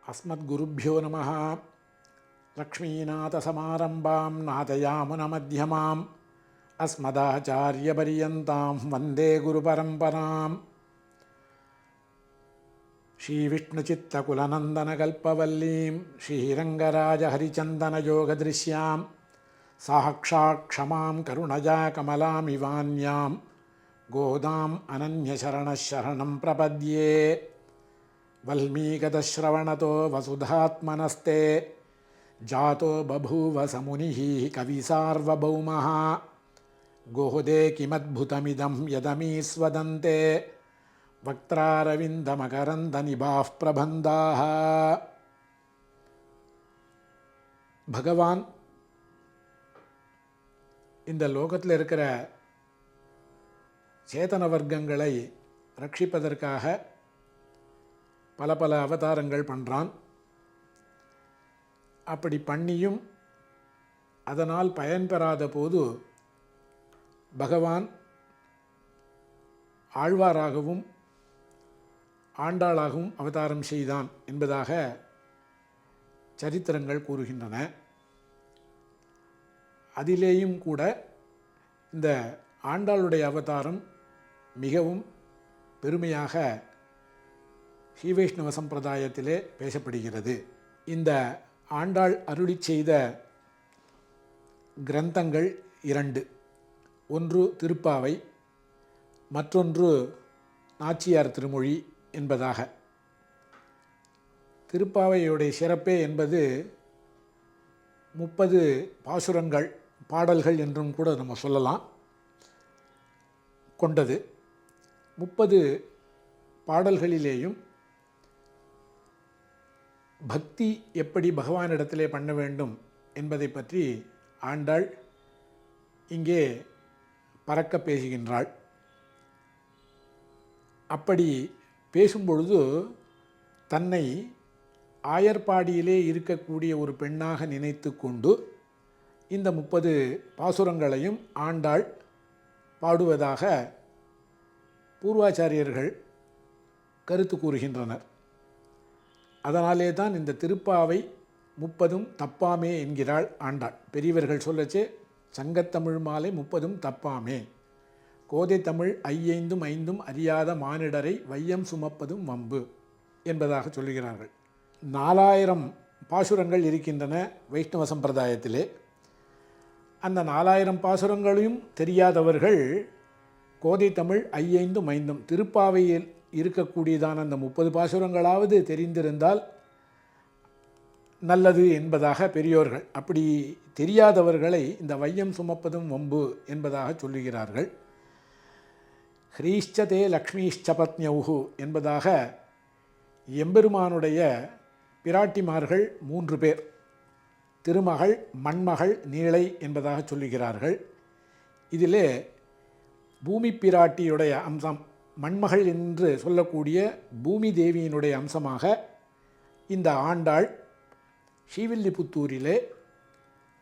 अस्मद्गुरुभ्यो नमः। लक्ष्मीनाथसमारम्भां नाथयामुनमध्यमाम् अस्मदाचार्यपर्यन्तां वन्दे गुरुपरम्पराम्। श्रीविष्णुचित्तकुलनन्दनकल्पवल्लीं श्रीरङ्गराजहरिचन्दनयोगदृश्यां साक्षात् क्षमां करुणया कमलामिवान्यां गोदाम् अनन्यशरणः शरणं प्रपद्ये। वल्मीकदश्रवणतो वसुधात्मनस्ते जातो बभूव समुनिः कविसार्वभौमः। गोहदे किमद्भुतमिदं यदमीस्वदन्ते वक्त्रारविन्दमकरन्दनिभाः प्रबन्धाः। பகவான் இந்த லோகத்தில் இருக்கிற சேதன வர்க்கங்களை ரட்சிப்பதற்காக பல பல அவதாரங்கள் பண்ணுறான். அப்படி பண்ணியும் அதனால் பயன் பெறாத போது பகவான் ஆழ்வாராகவும் ஆண்டாளாகவும் அவதாரம் செய்தான் என்பதாக சரித்திரங்கள் கூறுகின்றன. அதிலேயும் கூட இந்த ஆண்டாளுடைய அவதாரம் மிகவும் பெருமையாக ஸ்ரீவைஷ்ணவ சம்பிரதாயத்திலே பேசப்படுகிறது. இந்த ஆண்டாள் அருளி செய்த கிரந்தங்கள் இரண்டு, ஒன்று திருப்பாவை, மற்றொன்று நாச்சியார் திருமொழி என்பதாக. திருப்பாவையுடைய சிறப்பே என்பது 30 பாசுரங்கள், பாடல்கள் என்றும் கூட நம்ம சொல்லலாம் கொண்டது. 30 பாடல்களிலேயும் பக்தி எப்படி பகவானிடத்திலே பண்ண வேண்டும் என்பதை பற்றி ஆண்டாள் இங்கே பறக்க பேசுகின்றாள். அப்படி பேசும்பொழுது தன்னை ஆயர்பாடியிலே இருக்கக்கூடிய ஒரு பெண்ணாக நினைத்து கொண்டு இந்த 30 பாசுரங்களையும் ஆண்டாள் பாடுவதாக பூர்வாச்சாரியர்கள் கருத்து கூறுகின்றனர். அதனாலே தான் இந்த திருப்பாவை 30 தப்பாமே என்கிறாள் ஆண்டாள். பெரியவர்கள் சொல்லச்சே சங்கத்தமிழ் மாலை 30 தப்பாமே, கோதை தமிழ் ஐயைந்தும் ஐந்தும் அறியாத மானிடரை வையம் சுமப்பதும் வம்பு என்பதாக சொல்லுகிறார்கள். 4000 பாசுரங்கள் இருக்கின்றன வைஷ்ணவ சம்பிரதாயத்திலே. அந்த 4000 பாசுரங்களையும் தெரியாதவர்கள் கோதை தமிழ் ஐயைந்தும் ஐந்தும், திருப்பாவையில் இருக்கக்கூடியதான அந்த 30 பாசுரங்களாவது தெரிந்திருந்தால் நல்லது என்பதாக பெரியோர்கள், அப்படி தெரியாதவர்களை இந்த வையம் சுமப்பதும் வம்பு என்பதாக சொல்லுகிறார்கள். ஹ்ரீஷ்சதே லக்ஷ்மீஷ்சபத்ஞௌஹு என்பதாக எம்பெருமானுடைய பிராட்டிமார்கள் 3 பேர், திருமகள், மண்மகள், நீளை என்பதாக சொல்லுகிறார்கள். இதிலே பூமி பிராட்டியுடைய அம்சம், மண்மகள் என்று சொல்லக்கூடிய பூமி தேவியினுடைய அம்சமாக இந்த ஆண்டாள் ஸ்ரீவில்லிபுத்தூரிலே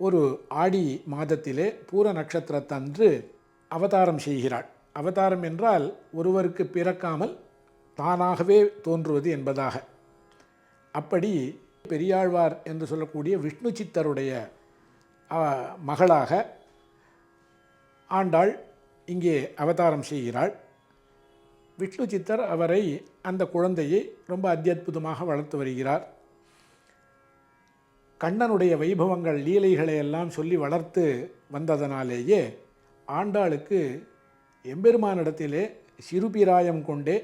ஒரு ஆடி மாதத்திலே பூர நட்சத்திரத்தன்று அவதாரம் செய்கிறாள். அவதாரம் என்றால் ஒருவருக்கு பிறக்காமல் தானாகவே தோன்றுவது என்பதாக. அப்படி பெரியாழ்வார் என்று சொல்லக்கூடிய விஷ்ணு சித்தருடைய மகளாக ஆண்டாள் இங்கே அவதாரம் செய்கிறாள். விஷ்ணு சித்தர் அவரை, அந்த குழந்தையை ரொம்ப அத்தியுதமாக வளர்த்து வருகிறார். கண்ணனுடைய வைபவங்கள், லீலைகளை எல்லாம் சொல்லி வளர்த்து வந்ததனாலேயே ஆண்டாளுக்கு எம்பெருமானிடத்திலே சிறுபிராயம் கொண்டே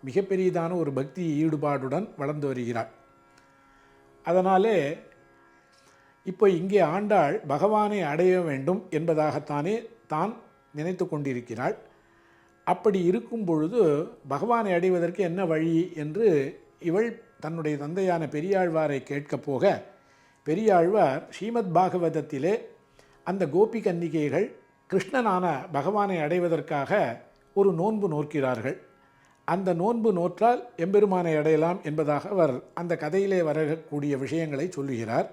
மிகப்பெரியதான ஒரு பக்தி ஈடுபாடுடன் வளர்ந்து வருகிறாள். அதனாலே இப்போ இங்கே ஆண்டாள் பகவானை அடைய வேண்டும் என்பதாகத்தானே தான் நினைத்து கொண்டிருக்கிறாள். அப்படி இருக்கும் பொழுது பகவானை அடைவதற்கு என்ன வழி என்று இவள் தன்னுடைய தந்தையான பெரியாழ்வாரை கேட்கப் போக, பெரியாழ்வார் ஸ்ரீமத் பாகவதத்திலே அந்த கோபி கன்னிகைகள் கிருஷ்ணனான பகவானை அடைவதற்காக ஒரு நோன்பு நோக்கிறார்கள். அந்த நோன்பு நோற்றால் எம்பெருமானை அடையலாம் என்பதாக அவர் அந்த கதையிலே வரக்கூடிய விஷயங்களை சொல்லுகிறார்.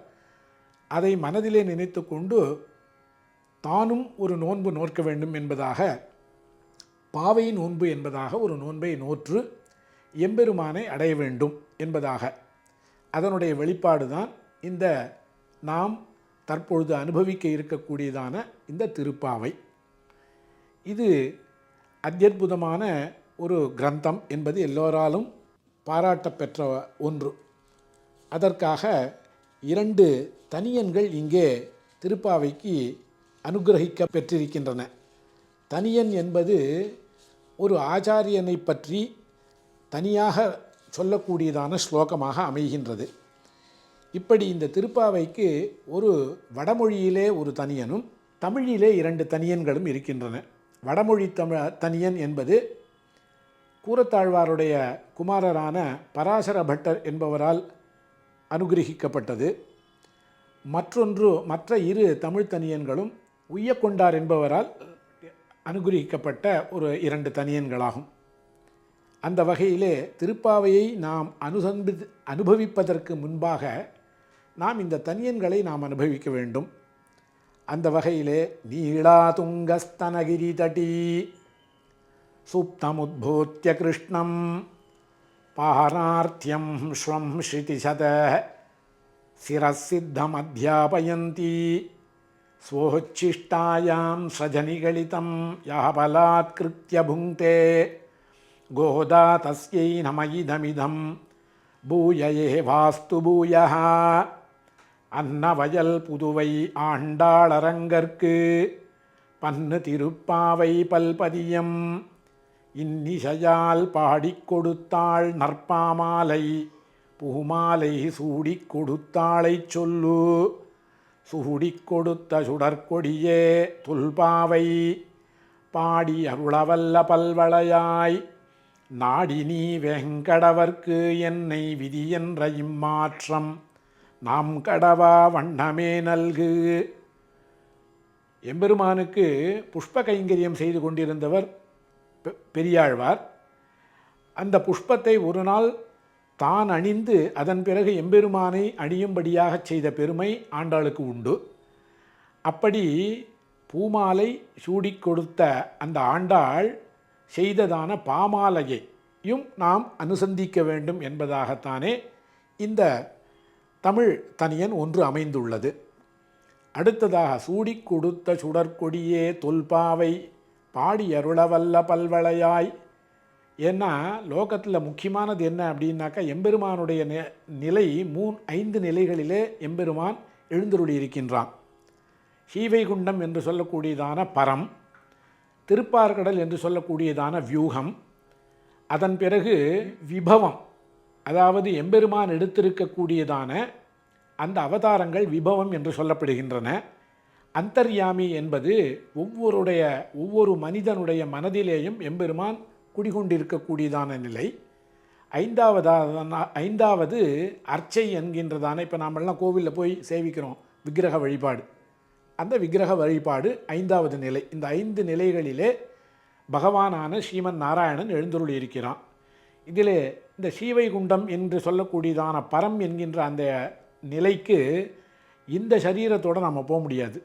அதை மனதிலே நினைத்து கொண்டு தானும் ஒரு நோன்பு நோக்க வேண்டும் என்பதாக பாவை நோன்பு என்பதாக ஒரு நோன்பை நோற்று எம்பெருமானை அடைய வேண்டும் என்பதாக அதனுடைய வெளிப்பாடு தான் இந்த நாம் தற்பொழுது அனுபவிக்க இருக்கக்கூடியதான இந்த திருப்பாவை. இது அத்யற்புதமான ஒரு கிரந்தம் என்பது எல்லோராலும் பாராட்டப்பெற்ற ஒன்று. அதற்காக 2 தனியன்கள் இங்கே திருப்பாவைக்கு அனுகிரகிக்க பெற்றிருக்கின்றன. தனியன் என்பது ஒரு ஆச்சாரியனை பற்றி தனியாக சொல்லக்கூடியதான ஸ்லோகமாக அமைகின்றது. இப்படி இந்த திருப்பாவைக்கு ஒரு வடமொழியிலே ஒரு தனியனும் தமிழிலே 2 தனியன்களும் இருக்கின்றன. வடமொழி தனியன் என்பது கூரத்தாழ்வாருடைய குமாரரான பராசர பட்டர் என்பவரால் அனுகிரகிக்கப்பட்டது. மற்ற 2 தமிழ் தனியன்களும் உய்யக்கொண்டார் என்பவரால் அனுகிரகிக்கப்பட்ட ஒரு 2 தனியன்களாகும். அந்த வகையிலே திருப்பாவையை நாம் அனுபவிப்பதற்கு முன்பாக நாம் இந்த தனியன்களை நாம் அனுபவிக்க வேண்டும். அந்த வகையிலே நீளாதுங்கஸ்தனகிரி தட்டி சுப்தமுத்பூத்ய கிருஷ்ணம் பாரார்த்தியம் ஸ்வம் ஸ்ருதிசத சிரசித்தமத்யாபயந்தி ஸ்வோச்சிஷ்டாயாம் சஜனிகலிதம் யாபலாத்கிருத்ய புங்க்தே கோதா தஸ்யை நம இதமிதம் பூயயே வாஸ்து பூயः. அன்னவயல் புதுவை ஆண்டாளரங்கற்கு பன்னு திருப்பாவை பல்பதியம் இன்னிசையால் பாடிக் கொடுத்தாள் நற்பாமாலை பூமாலை சூடிக் கொடுத்தாளைச் சொல்லு சூடிக் கொடுத்த சுடற்கொடியே துல்பாவை பாடி அருளவல்ல பல்வளையாய் நாடினி வெங்கடவர்க்கு என்னை விதி என்ற இம்மாற்றம் நாம் கடவா வண்ணமே நல்கு. எம்பெருமானுக்கு புஷ்ப கைங்கரியம் செய்து கொண்டிருந்தவர் பெரியாழ்வார். அந்த புஷ்பத்தை ஒரு நாள் தான் அணிந்து அதன் பிறகு எம்பெருமானை அணியும்படியாக செய்த பெருமை ஆண்டாளுக்கு உண்டு. அப்படி பூமாலை சூடிக் கொடுத்த அந்த ஆண்டாள் செய்ததான பாமாலையையும் நாம் அனுசந்திக்க வேண்டும் என்பதாகத்தானே இந்த தமிழ் தனியன் ஒன்று அமைந்துள்ளது. அடுத்ததாக சூடிக் கொடுத்த சுடற்கொடியே தொல்பாவை பாடி அருளவல்ல பல்வளையாய். ஏன்னா லோகத்தில் முக்கியமானது என்ன அப்படின்னாக்கா எம்பெருமானுடைய நிலை 5 நிலைகளிலே எம்பெருமான் எழுந்தருளி இருக்கின்றான். ஸ்ரீவைகுண்டம் என்று சொல்லக்கூடியதான பரம், திருப்பார்கடல் என்று சொல்லக்கூடியதான வியூகம், அதன் பிறகு விபவம், அதாவது எம்பெருமான் எடுத்திருக்கக்கூடியதான அந்த அவதாரங்கள் விபவம் என்று சொல்லப்படுகின்றன. அந்தர்யாமி என்பது ஒவ்வொரு மனிதனுடைய மனதிலேயும் எம்பெருமான் குடிகொண்டிருக்கக்கூடியதான நிலை. 5வது அர்ச்சை என்கின்றதான, இப்போ நாமெல்லாம் கோவிலில் போய் சேவிக்கிறோம் விக்கிரக வழிபாடு, அந்த விக்கிரக வழிபாடு 5வது நிலை. இந்த 5 நிலைகளிலே பகவானான ஸ்ரீமன் நாராயணன் எழுந்தருளி இருக்கிறான். இதிலே இந்த ஸ்ரீவைகுண்டம் என்று சொல்லக்கூடியதான பரம் என்கின்ற அந்த நிலைக்கு இந்த சரீரத்தோடு நம்ம போக முடியாது.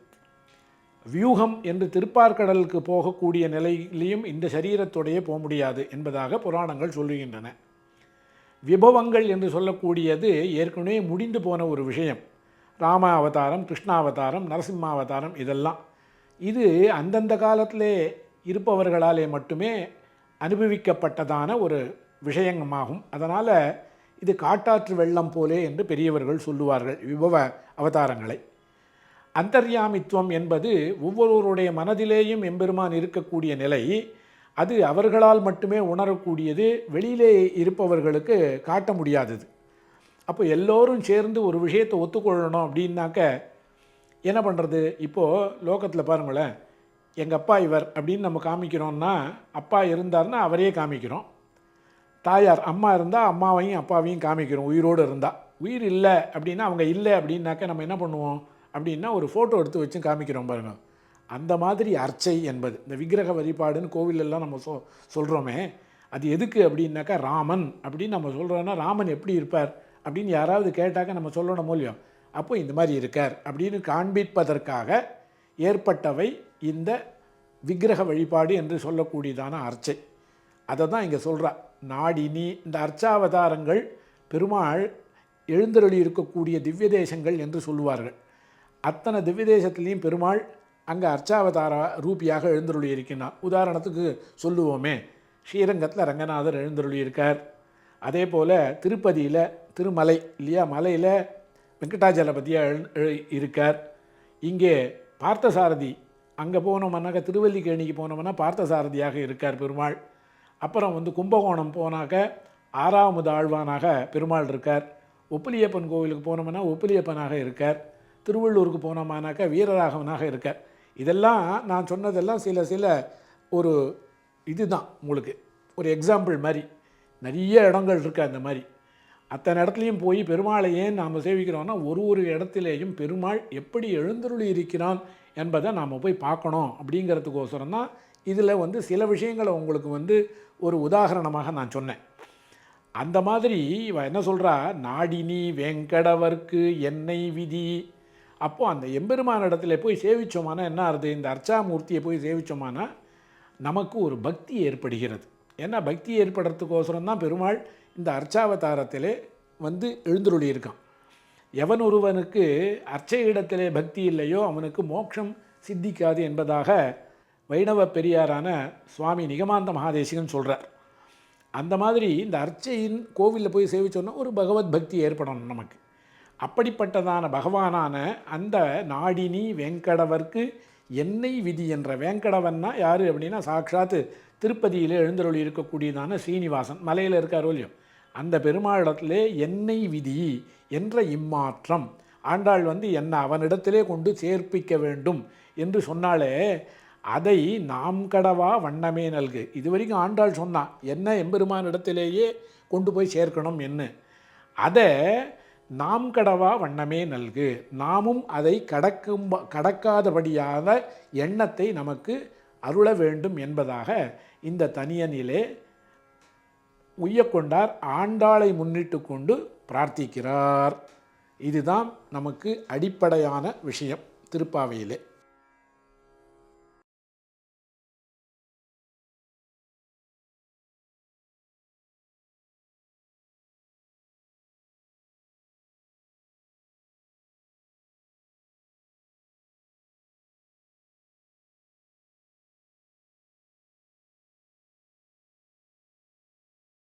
வியூகம் என்று திருப்பார்கடலுக்கு போகக்கூடிய நிலையிலையும் இந்த சரீரத்தோடையே போக முடியாது என்பதாக புராணங்கள் சொல்லுகின்றன. விபவங்கள் என்று சொல்லக்கூடியது ஏற்கனவே முடிந்து போன ஒரு விஷயம். ராம அவதாரம், கிருஷ்ணாவதாரம், நரசிம்மாவதாரம், இதெல்லாம் இது அந்தந்த காலத்திலே இருப்பவர்களாலே மட்டுமே அனுபவிக்கப்பட்டதான ஒரு விஷயமாகும். அதனால் இது காட்டாற்று வெள்ளம் போலே என்று பெரியவர்கள் சொல்லுவார்கள் விபவ அவதாரங்களை. அந்தர்யாமித்துவம் என்பது ஒவ்வொருவருடைய மனதிலேயும் எம்பெருமான் இருக்கக்கூடிய நிலை. அது அவர்களால் மட்டுமே உணரக்கூடியது, வெளியிலே இருப்பவர்களுக்கு காட்ட முடியாதது. அப்போ எல்லோரும் சேர்ந்து ஒரு விஷயத்தை ஒத்துக்கொள்ளணும் அப்படின்னாக்க என்ன பண்ணுறது? இப்போது லோகத்தில் பாருங்களேன், எங்கள் அப்பா இவர் அப்படின்னு நம்ம காமிக்கிறோன்னா, அப்பா இருந்தார்னா அவரையே காமிக்கிறோம். தாயார் அம்மா இருந்தால் அம்மாவையும் அப்பாவையும் காமிக்கிறோம் உயிரோடு இருந்தால். உயிர் இல்லை அப்படின்னா அவங்க இல்லை அப்படின்னாக்க நம்ம என்ன பண்ணுவோம் அப்படின்னா ஒரு ஃபோட்டோ எடுத்து வச்சு காமிக்கிறோம் பாருங்கள். அந்த மாதிரி அர்ச்சை என்பது இந்த விக்கிரக வழிபாடுன்னு கோவிலெல்லாம் நம்ம சொல்கிறோமே, அது எதுக்கு அப்படின்னாக்கா ராமன் அப்படின்னு நம்ம சொல்கிறோன்னா ராமன் எப்படி இருப்பார் அப்படின்னு யாராவது கேட்டாக்க நம்ம சொல்லணும் மூலியம். அப்போ இந்த மாதிரி இருக்கார் அப்படின்னு காண்பிப்பதற்காக ஏற்பட்டவை இந்த விக்கிரக வழிபாடு என்று சொல்லக்கூடியதான அர்ச்சை. அதை தான் இங்கே சொல்கிறா. நாடினி இந்த அர்ச்சாவதாரங்கள் பெருமாள் எழுந்தருளி இருக்கக்கூடிய திவ்ய தேசங்கள் என்று சொல்லுவார்கள். அத்தனை திவ்ய தேசத்துலேயும் பெருமாள் அங்கே அர்ச்சாவதார ரூபியாக எழுந்தருளி இருக்கின்றார். உதாரணத்துக்கு சொல்லுவோமே, ஸ்ரீரங்கத்தில் ரங்கநாதர் எழுந்தருளி இருக்கார். அதே போல் திருப்பதியில் திருமலை இல்லையா, மலையில் வெங்கடாஜலபதியாக இருக்கார். இங்கே பார்த்தசாரதி, அங்கே போனோம்னாக்க திருவல்லிக்கேணிக்கு போனோம்னா பார்த்தசாரதியாக இருக்கார் பெருமாள். அப்புறம் கும்பகோணம் போனாக்க ஆறாவது ஆழ்வானாக பெருமாள் இருக்கார். ஒப்பிலியப்பன் கோவிலுக்கு போனோம்னா ஒப்பிலியப்பனாக இருக்கார். திருவள்ளூருக்கு போனோம்னாக்கா வீரராகவனாக இருக்கார். இதெல்லாம் நான் சொன்னதெல்லாம் சில ஒரு இதுதான், உங்களுக்கு ஒரு எக்ஸாம்பிள் மாதிரி. நிறைய இடங்கள் இருக்குது அந்த மாதிரி. அத்தனை இடத்துலையும் போய் பெருமாளை ஏன் நாம் சேவிக்கிறோன்னா, ஒரு இடத்துலேயும் பெருமாள் எப்படி எழுந்தருளி இருக்கிறான் என்பதை நாம் போய் பார்க்கணும் அப்படிங்கிறதுக்கோசரம் தான் இதில் சில விஷயங்களை உங்களுக்கு ஒரு உதாரணமாக நான் சொன்னேன். அந்த மாதிரி இவ என்ன சொல்கிறா, நாடினி வெங்கடவர்க்கு என்னை விதி. அப்போது அந்த எம்பெருமான இடத்துல போய் சேவித்தோமானா என்ன ஆகுது, இந்த அர்ச்சாமூர்த்தியை போய் சேவித்தோமானா நமக்கு ஒரு பக்தி ஏற்படுகிறது. ஏன்னா பக்தி ஏற்படுறதுக்கோசரம் தான் பெருமாள் இந்த அர்ச்சாவதாரத்திலே எழுந்தருளி இருக்கான். எவன் ஒருவனுக்கு அர்ச்சை இடத்திலே பக்தி இல்லையோ அவனுக்கு மோட்சம் சித்திக்காது என்பதாக வைணவ பெரியாரான சுவாமி நிகமாந்த மகாதேசிகன் சொல்கிறார். அந்த மாதிரி இந்த அர்ச்சையின் கோவிலில் போய் சேவிச்சோன்னா ஒரு பகவத் பக்தி ஏற்படணும் நமக்கு. அப்படிப்பட்டதான பகவானான அந்த நாடினி வெங்கடவர்க்கு என்னை விதி என்ற வேங்கடவன்னா யார் அப்படின்னா, சாட்சாத்து திருப்பதியில் எழுந்தருளி இருக்கக்கூடியதான ஸ்ரீனிவாசன் மலையில் இருக்காரோ இல்லையோ, அந்த பெருமாளிடத்திலே என்னை விதி என்ற இம்மாற்றம் ஆண்டாள் என்னை அவனிடத்திலே கொண்டு சேர்ப்பிக்க வேண்டும் என்று சொன்னாலே, அதை நாம் கடவா வண்ணமே நல்கு. இதுவரைக்கும் ஆண்டாள் சொன்னான் என்ன எம்பெருமானிடத்திலேயே கொண்டு போய் சேர்க்கணும் என்ன, அதை நாம் கடவா வண்ணமே நல்கு, நாமும் அதை கடக்காதபடியான எண்ணத்தை நமக்கு அருள வேண்டும் என்பதாக இந்த தனியனிலே உய்யக்கொண்டார் ஆண்டாளை முன்னிட்டு கொண்டு பிரார்த்திக்கிறார். இதுதான் நமக்கு அடிப்படையான விஷயம் திருப்பாவையிலே.